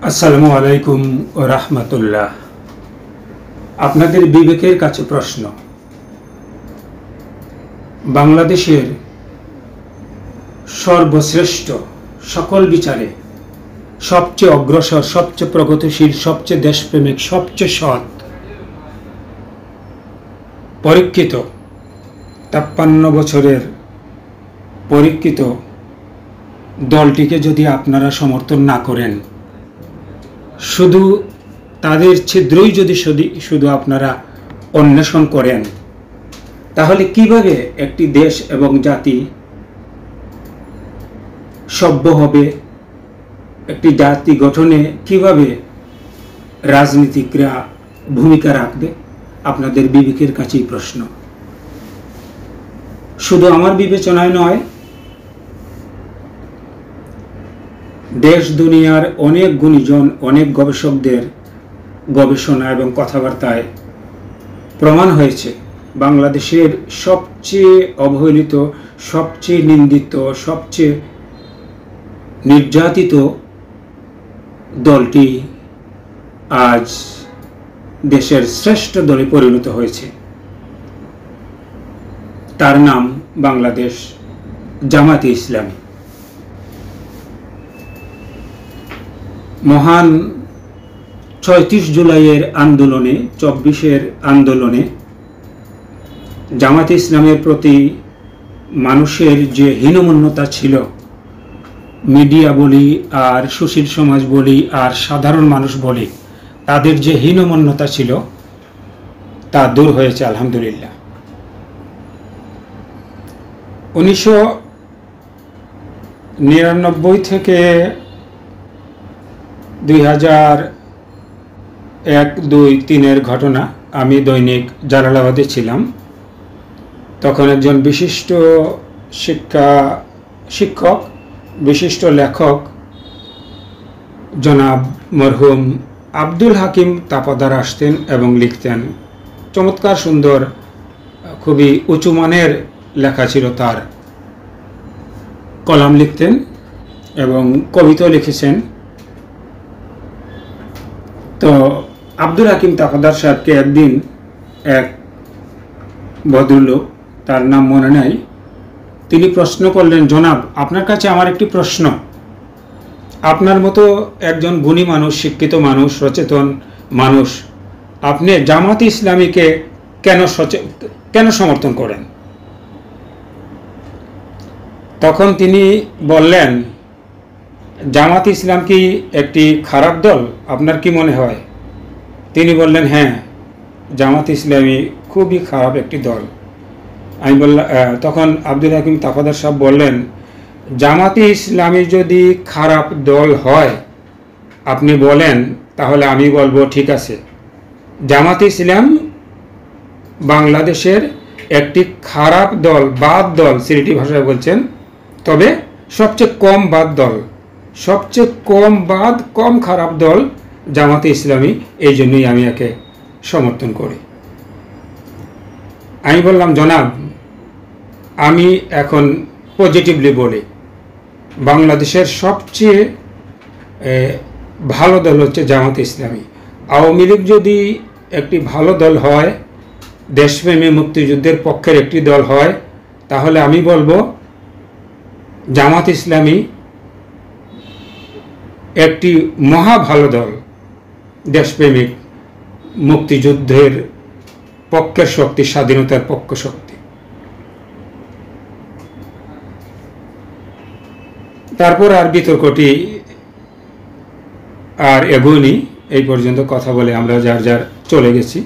আসসালামু আলাইকুম ও রাহমাতুল্লাহ। আপনাদের বিবেকের কাছে প্রশ্ন, বাংলাদেশের সর্বশ্রেষ্ঠ সকল বিচারে সবচেয়ে অগ্রসর, সবচেয়ে প্রগতিশীল, সবচেয়ে দেশপ্রেমিক, সবচেয়ে সৎ, পরীক্ষিত 53 বছরের পরীক্ষিত দলটিকে যদি আপনারা সমর্থন না করেন, শুধু তাদের ছিদ্রই যদি শুধু আপনারা অন্বেষণ করেন, তাহলে কিভাবে একটি দেশ এবং জাতি সভ্য হবে? একটি জাতি গঠনে কিভাবে রাজনীতিকরা ভূমিকা রাখবে? আপনাদের বিবেকের কাছেই প্রশ্ন। শুধু আমার বিবেচনায় নয়, দেশ দুনিয়ার অনেক গুণীজন, অনেক গবেষকদের গবেষণা এবং কথাবার্তায় প্রমাণ হয়েছে বাংলাদেশের সবচেয়ে অবহেলিত, সবচেয়ে নিন্দিত, সবচেয়ে নির্যাতিত দলটি আজ দেশের শ্রেষ্ঠ দলে পরিণত হয়েছে। তার নাম বাংলাদেশ জামাতে ইসলামী। মহান ৩৬ জুলাইয়ের আন্দোলনে, ২৪-এর আন্দোলনে জামাতে ইসলামের প্রতি মানুষের যে হীনমন্যতা ছিল, মিডিয়া বলি আর সুশীল সমাজ বলি আর সাধারণ মানুষ বলি, তাদের যে হীনমন্যতা ছিল তা দূর হয়েছে আলহামদুলিল্লাহ। ১৯৯৯ থেকে ২০০১-২-৩-এর ঘটনা। আমি দৈনিক জালালাবাদে ছিলাম। তখন একজন বিশিষ্ট শিক্ষক, বিশিষ্ট লেখক জনাব মরহুম আব্দুল হাকিম তাপাদার আসতেন এবং লিখতেন। চমৎকার সুন্দর, খুবই উঁচু মানের লেখা ছিল তার। কলাম লিখতেন এবং কবিতাও লিখেছেন। তো আব্দুল হাকিম তাপাদার সাহেবকে একদিন এক ভদ্রলোক, তার নাম মনে নাই, তিনি প্রশ্ন করলেন, জনাব, আপনার কাছে আমার একটি প্রশ্ন। আপনার মতো একজন গুণী মানুষ, শিক্ষিত মানুষ, সচেতন মানুষ, আপনি জামাতে ইসলামীকে কেন সমর্থন করেন? তখন তিনি বললেন, জামাতে ইসলাম কি একটি খারাপ দল? আপনার কি মনে হয়? তিনি বললেন, হ্যাঁ, জামাতে ইসলামী খুবই খারাপ একটি দল। আমি বললাম, তখন আব্দুল হাকিম তাফাদার সাহেব বললেন, জামাতে ইসলামী যদি খারাপ দল হয় আপনি বলেন, তাহলে আমি বলবো ঠিক আছে, জামাতে ইসলাম বাংলাদেশের একটি খারাপ দল, বাদ দল, সিলেটি ভাষায় বলছেন, তবে সবচেয়ে কম বাদ দল, সবচেয়ে কম বাদ, কম খারাপ দল জামাতে ইসলামী। এই জন্যই আমি একে সমর্থন করি। আমি বললাম, জনাব, আমি এখন পজিটিভলি বলি, বাংলাদেশের সবচেয়ে ভালো দল হচ্ছে জামাতে ইসলামী। আওয়ামী লীগ যদি একটি ভালো দল হয়, দেশপ্রেমী মুক্তিযুদ্ধের পক্ষের একটি দল হয়, তাহলে আমি বলবো জামাত ইসলামী একটি মহা ভালো দল, দেশপ্রেমিক, মুক্তিযুদ্ধের পক্ষের শক্তি, স্বাধীনতার পক্ষ শক্তি। তারপর আর বিতর্কটি আর এগোয়নি। এই পর্যন্ত কথা বলে আমরা যার যার চলে গেছি।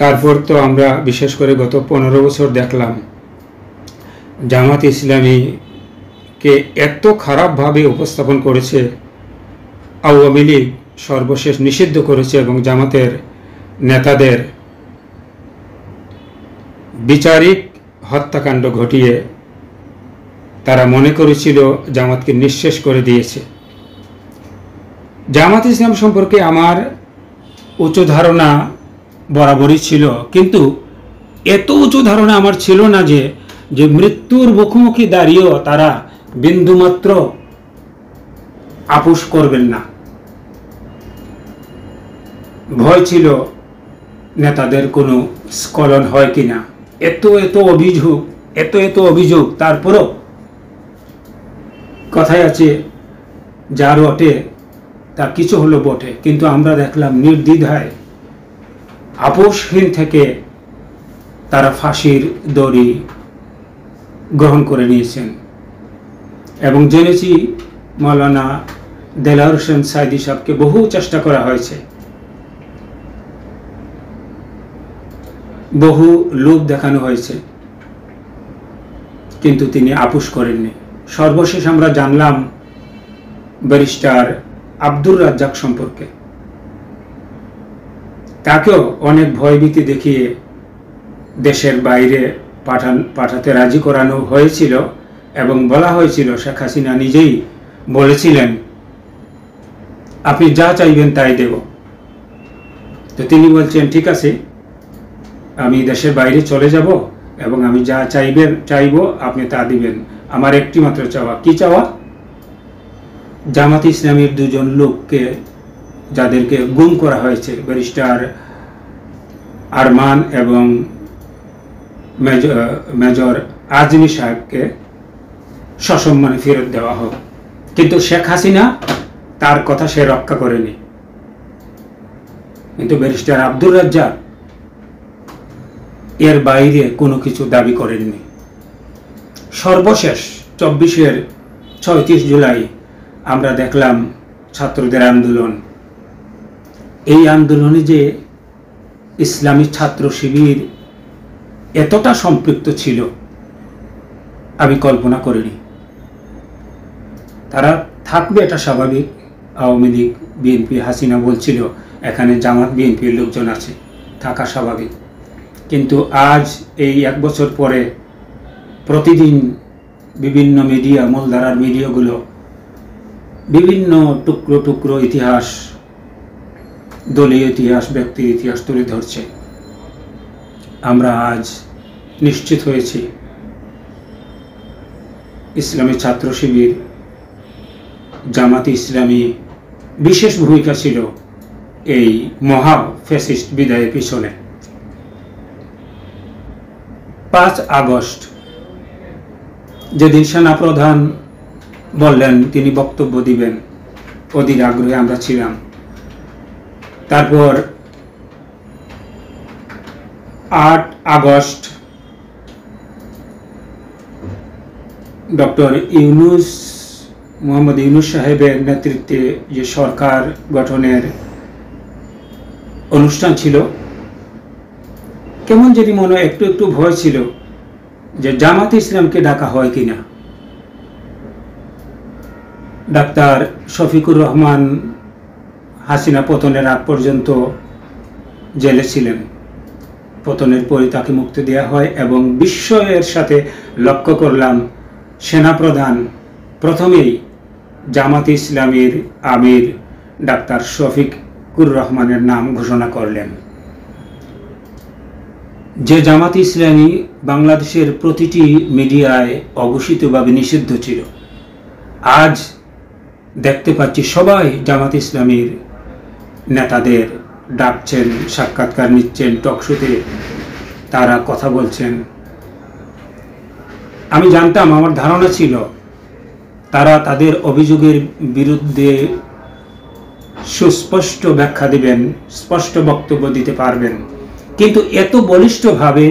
তারপর তো আমরা বিশেষ করে গত 15 বছর দেখলাম জামাত ইসলামীকে এত খারাপভাবে উপস্থাপন করেছে, আওয়ামী লীগ সর্বশেষ নিষিদ্ধ করেছে এবং জামাতের নেতাদের বিচারিক হত্যাকাণ্ড ঘটিয়ে তারা মনে করেছিল জামাতকে নিঃশেষ করে দিয়েছে। জামাত ইসলাম সম্পর্কে আমার উঁচু ধারণা বরাবরই ছিল, কিন্তু এত উঁচু ধারণা আমার ছিল না যে মৃত্যুর মুখোমুখি দাঁড়িয়েও তারা বিন্দুমাত্র আপোষ করবেন না। ভয় ছিল নেতাদের কোনো স্খলন হয় কিনা। এত অভিযোগ, তারপরও কথায় আছে যার ওঠে তা কিছু হলো বটে, কিন্তু আমরা দেখলাম নির্দ্বিধায় আপোষহীন থেকে তারা ফাঁসির দড়ি গ্রহণ করে নিয়েছেন। এবং জেনেছি মাওলানা দেলাওয়ার হোসেন সাইদি সাহেবকে বহু চেষ্টা করা হয়েছে, বহু লোভ দেখানো হয়েছে, কিন্তু তিনি আপোষ করেননি। সর্বশেষ আমরা জানলাম ব্যারিস্টার আব্দুর রাজ্জাক সম্পর্কে। তাকেও অনেক ভয়ভীতি দেখিয়ে দেশের বাইরে পাঠাতে রাজি করানো হয়েছিল এবং বলা হয়েছিল, শেখ হাসিনা নিজেই বলেছিলেন আপনি যা চাইবেন তাই দেব। তো তিনি বলছেন ঠিক আছে, আমি দেশের বাইরে চলে যাব এবং আমি যা চাইব আপনি তা দিবেন। আমার একটি মাত্র চাওয়া। কি চাওয়া? জামাত ইসলামীর দুজন লোককে যাদেরকে গুম করা হয়েছে, ব্যারিস্টার আরমান এবং মেজর আজমি সাহেবকে সসম্মানে ফেরত দেওয়া হোক। কিন্তু শেখ হাসিনা তার কথা সে রক্ষা করেনি। কিন্তু ব্যারিস্টার আব্দুর রাজ্জাক এর বাইরে কোনো কিছু দাবি করেননি। সর্বশেষ 36 জুলাই আমরা দেখলাম ছাত্রদের আন্দোলন। এই আন্দোলনে যে ইসলামী ছাত্র শিবির এতটা সম্পৃক্ত ছিল আমি কল্পনা করিনি। তারা থাকবে এটা স্বাভাবিক। আওয়ামী লীগ, বিএনপি, হাসিনা বলছিল এখানে জামাত বিএনপির লোকজন আছে, থাকা স্বাভাবিক। কিন্তু আজ এই 1 বছর পরে প্রতিদিন বিভিন্ন মিডিয়া, মূলধারার মিডিয়াগুলো বিভিন্ন টুকরো ইতিহাস, দলীয় ইতিহাস, ব্যক্তির ইতিহাস তুলে ধরছে। আমরা আজ নিশ্চিত হয়েছি ইসলামী ছাত্র শিবির, জামাত ইসলামী বিশেষ ভূমিকা ছিল এই মহা ফ্যাসিস্ট বিদায়ের পিছনে। 5 আগস্ট যেদিন সেনাপ্রধান বললেন তিনি বক্তব্য দিবেন, অধীর আগ্রহে আমরা ছিলাম। তারপর 8 আগস্ট ডক্টর মোহাম্মদ ইউনূস সাহেবের নেতৃত্বে যে সরকার গঠনের অনুষ্ঠান ছিল, কেমন যদি মনে একটু ভয় ছিল যে জামাত ইসলামকে ডাকা হয় কিনা। ডাক্তার শফিকুর রহমান হাসিনা পতনের আগ পর্যন্ত জেলে ছিলেন। পতনের পরে তাকে মুক্তি দেওয়া হয় এবং বিস্ময়ের সাথে লক্ষ্য করলাম সেনাপ্রধান প্রথমেই জামাত ইসলামীর আমির ডাক্তার শফিকুর রহমানের নাম ঘোষণা করলেন। যে জামাত ইসলামী বাংলাদেশের প্রতিটি মিডিয়ায় অঘোষিতভাবে নিষিদ্ধ ছিল, আজ দেখতে পাচ্ছি সবাই জামাত ইসলামীর নেতাদের ডাকছেন, সাক্ষাৎকার নিচ্ছেন, টকশোতে তারা কথা বলছেন। আমি জানতাম, আমার ধারণা ছিল তারা তাদের অভিযোগের বিরুদ্ধে সুস্পষ্ট ব্যাখ্যা দিবেন, স্পষ্ট বক্তব্য দিতে পারবেন। কিন্তু এত বলিষ্ঠভাবে,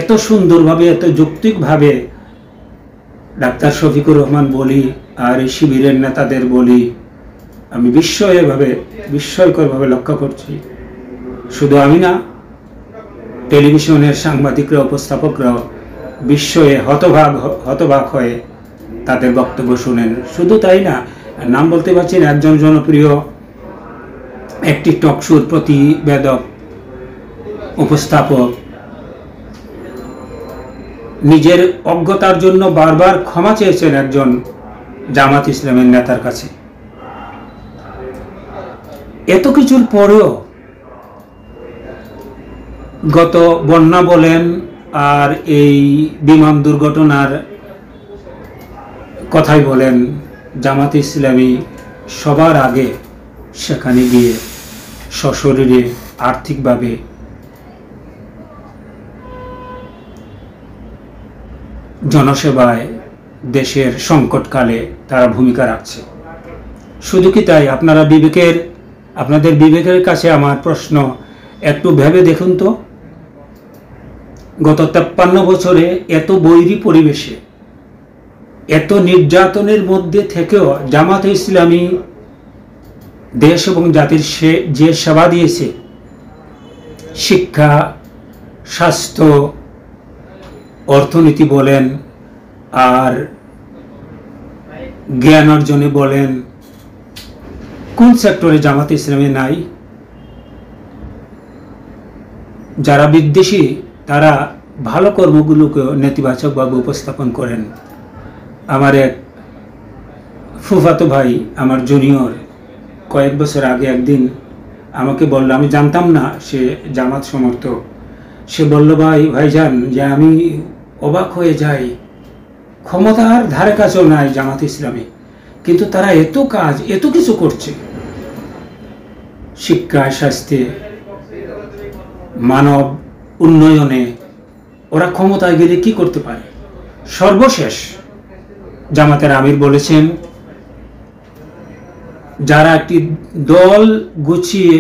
এত সুন্দরভাবে, এত যৌক্তিকভাবে ডাক্তার শফিকুর রহমান বলি আর এই শিবিরের নেতাদের বলি, আমি বিস্ময়করভাবে লক্ষ্য করছি। শুধু আমি না, টেলিভিশনের সাংবাদিকরা, উপস্থাপকরাও বিস্ময়ে হতবাক হয়ে তাদের বক্তব্য শুনেন। শুধু তাই না, নাম বলতে পারছি না, একজন জনপ্রিয় একটি টকশোর প্রতিবেদক, উপস্থাপক নিজের অজ্ঞতার জন্য বারবার ক্ষমা চেয়েছেন একজন জামাত ইসলামের নেতার কাছে। এত কিছুর পরেও গত বন্যা বলেন আর এই বিমান দুর্ঘটনার কথাই বলেন, জামাত ইসলামী সবার আগে সেখানে গিয়ে সশরীরে আর্থিকভাবে জনসেবায় দেশের সংকটকালে তারা ভূমিকা রাখছে। শুধু কি তাই, আপনাদের বিবেকের কাছে আমার প্রশ্ন, একটু ভেবে দেখুন তো, গত 53 বছরে এত বৈরী পরিবেশে, এত নির্যাতনের মধ্যে থেকেও জামাতে ইসলামী দেশ এবং জাতির যে সেবা দিয়েছে, শিক্ষা, স্বাস্থ্য, অর্থনীতি বলেন আর জ্ঞান অর্জনে বলেন, কোন সেক্টরে জামাতে ইসলামী নাই? যারা বিদ্বেষী তারা ভালো কর্মগুলোকে নেতিবাচকভাবে উপস্থাপন করেন। আমার এক ফুফাতো ভাই, আমার জুনিয়র, কয়েক বছর আগে একদিন আমাকে বলল, আমি জানতাম না সে জামাত সমর্থক, সে বলল, ভাইজান, যে আমি অবাক হয়ে যাই, ক্ষমতার ধারে কাছেও নাই জামাত ইসলামী, কিন্তু তারা এত কাজ, এত কিছু করছে, শিক্ষায়, স্বাস্থ্যে, মানব উন্নয়নে, ওরা ক্ষমতায় গেলে কি করতে পারে? সর্বশেষ জামাতের আমির বলেছেন, যারা একটি দল গুছিয়ে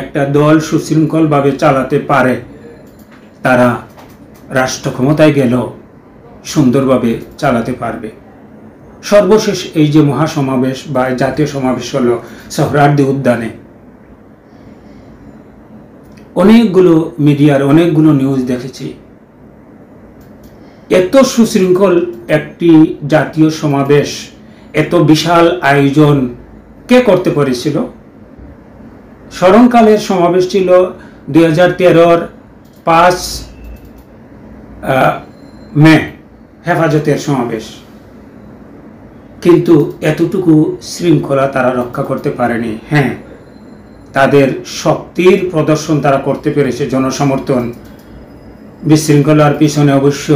একটা দল সুশৃঙ্খলভাবে চালাতে পারে, তারা রাষ্ট্র ক্ষমতায় গেলেও সুন্দরভাবে চালাতে পারবে। সর্বশেষ এই যে মহাসমাবেশ বা জাতীয় সমাবেশ হলো সোহরাওয়ার্দী উদ্যানে, অনেকগুলো মিডিয়ার অনেকগুলো নিউজ দেখেছি। এত সুশৃঙ্খল একটি জাতীয় সমাবেশ, এত বিশাল আয়োজন কে করতে পেরেছিল? স্মরণকালের সমাবেশ ছিল 2013-র 5 মে, হেফাজতের সমাবেশ, কিন্তু এতটুকু শৃঙ্খলা তারা রক্ষা করতে পারেনি। হ্যাঁ, তাদের শক্তির প্রদর্শন তারা করতে পেরেছে, জনসমর্থন। বিশৃঙ্খলার পিছনে অবশ্য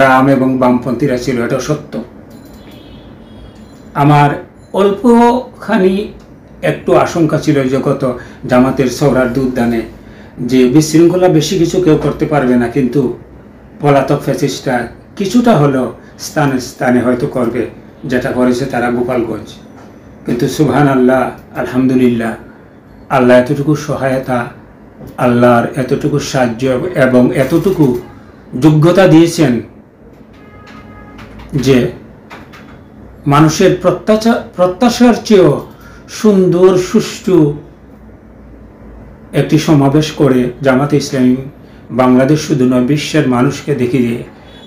রাম এবং বামপন্থীরা ছিল, এটা সত্য। আমার অল্পখানি একটু আশঙ্কা ছিল জগত জামাতের সোহরাওয়ার্দী উদ্যানে, যে বিশৃঙ্খলা বেশি কিছু কেউ করতে পারবে না, কিন্তু পলাতক ফ্যাসিস্টরা কিছুটা হলেও স্থানে স্থানে হয়তো করবে, যেটা করেছে তারা গোপালগঞ্জ। কিন্তু সুবহানাল্লাহ, আলহামদুলিল্লাহ, আল্লাহ এতটুকু সহায়তা, আল্লাহর এতটুকু সাহায্য এবং এতটুকু যোগ্যতা দিয়েছেন যে মানুষের প্রত্যাশার চেয়েও সুন্দর, সুষ্ঠু একটি সমাবেশ করে জামাতে ইসলামী বাংলাদেশ শুধু নয়, বিশ্বের মানুষকে দেখিয়ে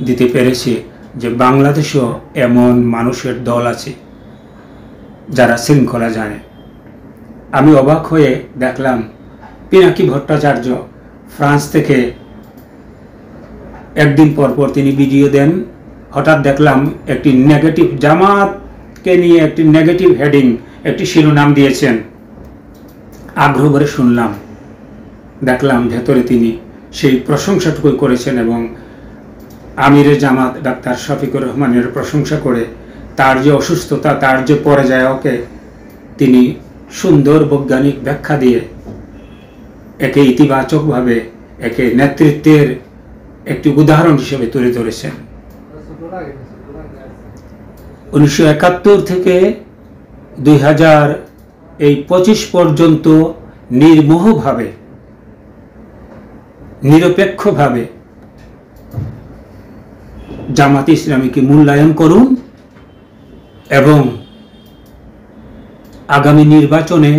দিতে পেরেছে যে বাংলাদেশেও এমন মানুষের দল আছে যারা শৃঙ্খলা জানে। আমি অবাক হয়ে দেখলাম, পিনাকি ভট্টাচার্য ফ্রান্স থেকে একদিন পর তিনি ভিডিও দেন, হঠাৎ দেখলাম একটি নেগেটিভ, জামাতকে নিয়ে একটি নেগেটিভ হেডিং, একটি শিরোনাম দিয়েছেন। আগ্রহ করে শুনলাম, দেখলাম ভেতরে তিনি সেই প্রশংসাটুকুই করেছেন এবং আমিরে জামাত ডাক্তার শফিকুর রহমানের প্রশংসা করে তার যে অসুস্থতা, তার যে পরাজয়কে তিনি সুন্দর বৈজ্ঞানিক ব্যাখ্যা দিয়ে একে ইতিবাচকভাবে, একে নেতৃত্বের একটি উদাহরণ হিসেবে তুলে ধরেছেন। 1971 থেকে 2025 পর্যন্ত নির্মোহভাবে, নিরপেক্ষভাবে জামাতে ইসলামীকে মূল্যায়ন করুন এবং আগামী নির্বাচনে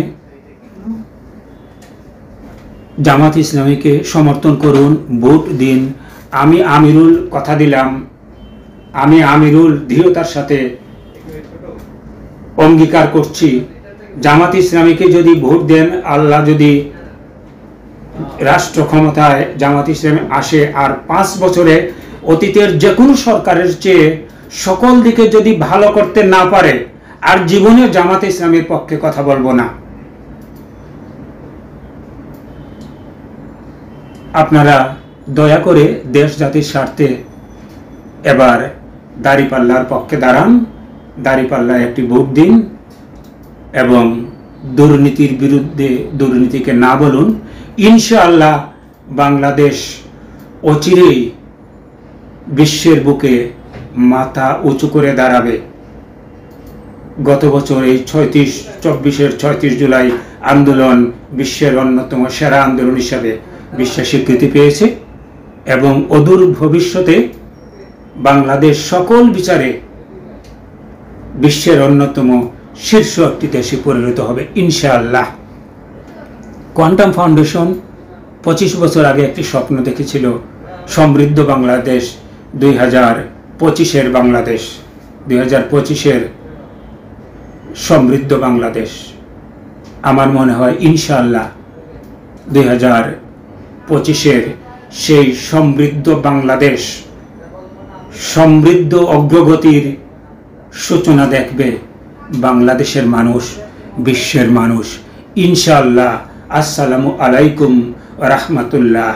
জামাত ইসলামীকে সমর্থন করুন, ভোট দিন। আমি আমিরুল কথা দিলাম, আমি আমিরুল দৃঢ়তার সাথে অঙ্গীকার করছি, জামাত ইসলামীকে যদি ভোট দেন, আল্লাহ যদি রাষ্ট্র ক্ষমতায় জামাত ইসলামী আসে আর 5 বছরে অতীতের যে কোনো সরকারের চেয়ে সকল দিকে যদি ভালো করতে না পারে, আর জীবনে জামাত ইসলামীর পক্ষে কথা বলবো না। আপনারা দয়া করে দেশ জাতির স্বার্থে এবার দাঁড়িপাল্লার পক্ষে দাঁড়ান, দাঁড়িপাল্লায় একটি ভোট দিন এবং দুর্নীতির বিরুদ্ধে দুর্নীতিকে না বলুন। ইনশাআল্লাহ বাংলাদেশ অচিরেই বিশ্বের বুকে মাথা উঁচু করে দাঁড়াবে। গত বছর এই 36 জুলাই আন্দোলন বিশ্বের অন্যতম সেরা আন্দোলন হিসাবে বিশ্ব স্বীকৃতি পেয়েছে এবং অদূর ভবিষ্যতে বাংলাদেশ সকল বিচারে বিশ্বের অন্যতম শীর্ষ একটি দেশে পরিণত হবে ইনশাআল্লাহ। কোয়ান্টাম ফাউন্ডেশন 25 বছর আগে একটি স্বপ্ন দেখেছিল, সমৃদ্ধ বাংলাদেশ, 2025-এর বাংলাদেশ, 2025-এর সমৃদ্ধ বাংলাদেশ। আমার মনে হয় ইনশাআল্লাহ 2025-এর সেই সমৃদ্ধ বাংলাদেশ, সমৃদ্ধ অগ্রগতির সূচনা দেখবে বাংলাদেশের মানুষ, বিশ্বের মানুষ ইনশাআল্লাহ। আসসালামু আলাইকুম ওয়া রাহমাতুল্লাহ।